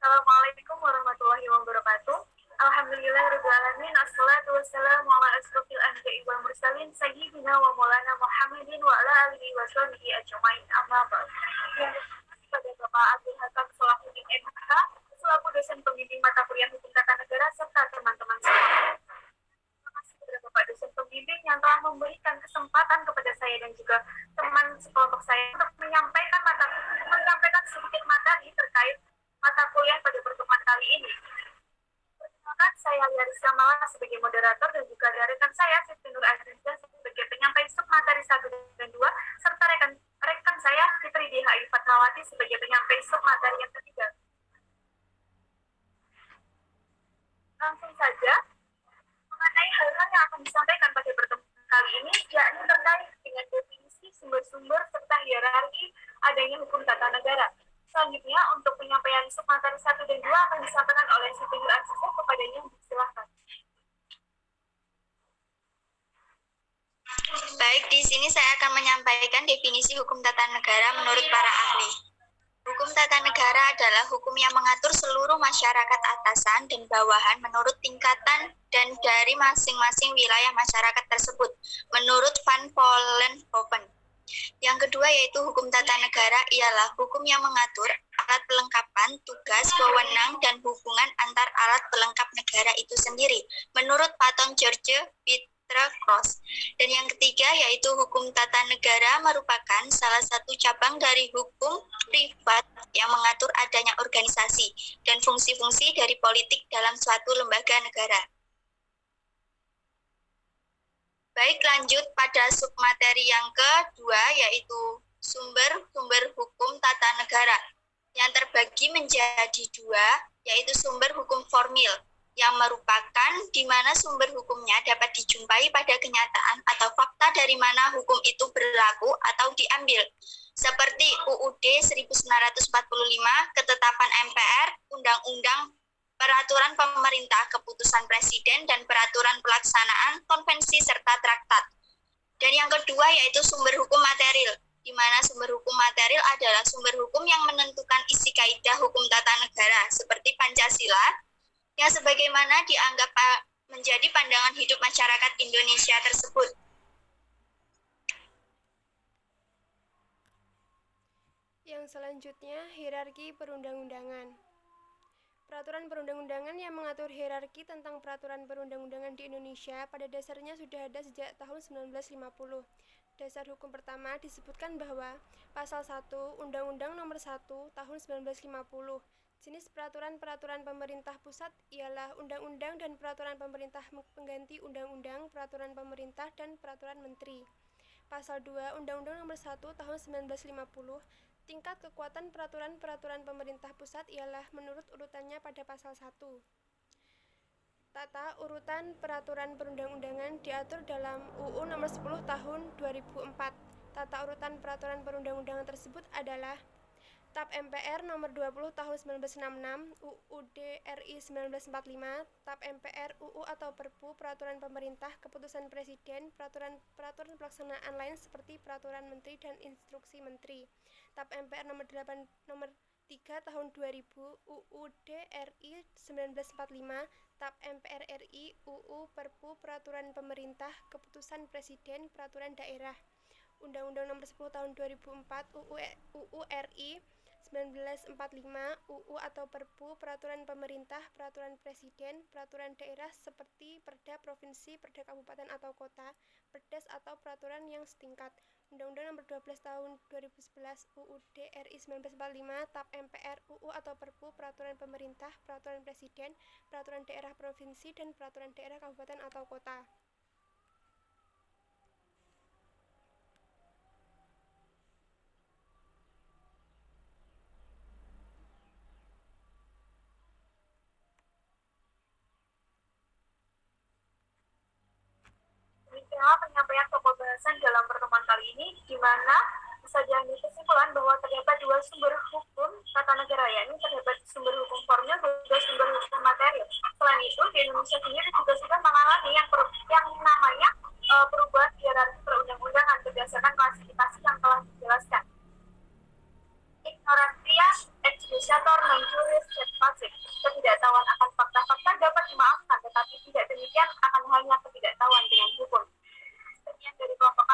Assalamualaikum warahmatullahi wabarakatuh. Alhamdulillahirabbil alamin. Assalatu wassalamu ala asrofil anbiya'i wal mursalin sayyidina wa maulana Muhammadin wa ala alihi wa sahbihi ajmain. Amma ba'd. Pada Bapak Abdul Hakam Salahuddin MH selaku dosen pembimbing mata kuliah Hukum Tata Negara serta teman-teman semua. Terima kasih kepada Bapak dosen pembimbing yang telah memberikan kesempatan kepada saya dan juga teman sekelompok saya untuk menyampaikan sedikit materi terkait mata kuliah pada pertemuan kali ini. Perkenalkan, saya Yarisa Mala sebagai moderator dan juga ada rekan saya Siti Nur Aziza sebagai penyampai submateri 1 dan 2 serta rekan saya Fitri DHI Fatmawati sebagai penyampai submateri yang ketiga. Langsung saja mengenai hal-hal yang akan disampaikan pada pertemuan kali ini, yakni terkait dengan definisi sumber-sumber serta hierarki adanya hukum tata negara. Selanjutnya, untuk penyampaian submateri 1 dan 2 akan disampaikan oleh Siti Nur Aziza, kepadanya silakan. Baik, di sini saya akan menyampaikan definisi hukum tata negara menurut para ahli. Hukum tata negara adalah hukum yang mengatur seluruh masyarakat atasan dan bawahan menurut tingkatan dan dari masing-masing wilayah masyarakat tersebut, menurut Van Vollenhoven. Yang kedua yaitu hukum tata negara ialah hukum yang mengatur alat pelengkapan, tugas, wewenang, dan hubungan antar alat pelengkap negara itu sendiri, menurut Patton George Peter Cross. Dan yang ketiga yaitu hukum tata negara merupakan salah satu cabang dari hukum privat yang mengatur adanya organisasi dan fungsi-fungsi dari politik dalam suatu lembaga negara. Baik, lanjut pada submateri yang kedua yaitu sumber-sumber hukum tata negara yang terbagi menjadi dua, yaitu sumber hukum formil yang merupakan di mana sumber hukumnya dapat dijumpai pada kenyataan atau fakta dari mana hukum itu berlaku atau diambil, seperti UUD 1945, ketetapan MPR, undang-undang, peraturan pemerintah, keputusan presiden, dan peraturan pelaksanaan, konvensi, serta traktat. Dan yang kedua yaitu sumber hukum material, di mana sumber hukum material adalah sumber hukum yang menentukan isi kaidah hukum tata negara, seperti Pancasila, yang sebagaimana dianggap menjadi pandangan hidup masyarakat Indonesia tersebut. Yang selanjutnya, hierarki perundang-undangan. Peraturan perundang-undangan yang mengatur hierarki tentang peraturan perundang-undangan di Indonesia pada dasarnya sudah ada sejak tahun 1950. Dasar hukum pertama disebutkan bahwa Pasal 1 Undang-Undang Nomor 1 Tahun 1950. Jenis peraturan-peraturan pemerintah pusat ialah undang-undang dan peraturan pemerintah pengganti undang-undang, peraturan pemerintah, dan peraturan menteri. Pasal 2 Undang-Undang Nomor 1 Tahun 1950. Tingkat kekuatan peraturan-peraturan pemerintah pusat ialah menurut urutannya pada pasal 1. Tata urutan peraturan perundang-undangan diatur dalam UU Nomor 10 Tahun 2004. Tata urutan peraturan perundang-undangan tersebut adalah TAP MPR Nomor 20 Tahun 1966, UUD RI 1945, TAP MPR, UU atau Perpu, peraturan pemerintah, keputusan presiden, peraturan pelaksanaan lain seperti peraturan menteri dan instruksi menteri. TAP MPR Nomor 3 Tahun 2000, UUD RI 1945, TAP MPR RI, UU Perpu, peraturan pemerintah, keputusan presiden, peraturan daerah. Undang-Undang Nomor 10 Tahun 2004, UU RI 1945, UU atau Perpu, peraturan pemerintah, peraturan presiden, peraturan daerah seperti Perda provinsi, Perda kabupaten atau kota, Perdes atau peraturan yang setingkat. Undang-Undang Nomor 12 Tahun 2011, UUD RI 1945, TAP MPR, UU atau Perpu, peraturan pemerintah, peraturan presiden, peraturan daerah provinsi, dan peraturan daerah kabupaten atau kota. Demikianlah penyampaian pokok bahasan dalam pertemuan kali ini, di mana bisa diambil kesimpulan bahwa terdapat dua sumber hukum tata negara, yakni terdapat sumber hukum formil dan juga sumber hukum material. Selain itu, di Indonesia sendiri juga sudah mengalami yang namanya perubahan hierarki perundang-undangan berdasarkan klasifikasi yang telah dijelaskan. Ignorantia ex judicatur non juris et pax tetapi tidak demikian akan hanya ketidaktahuan dengan hukum. Sekian dari kelompok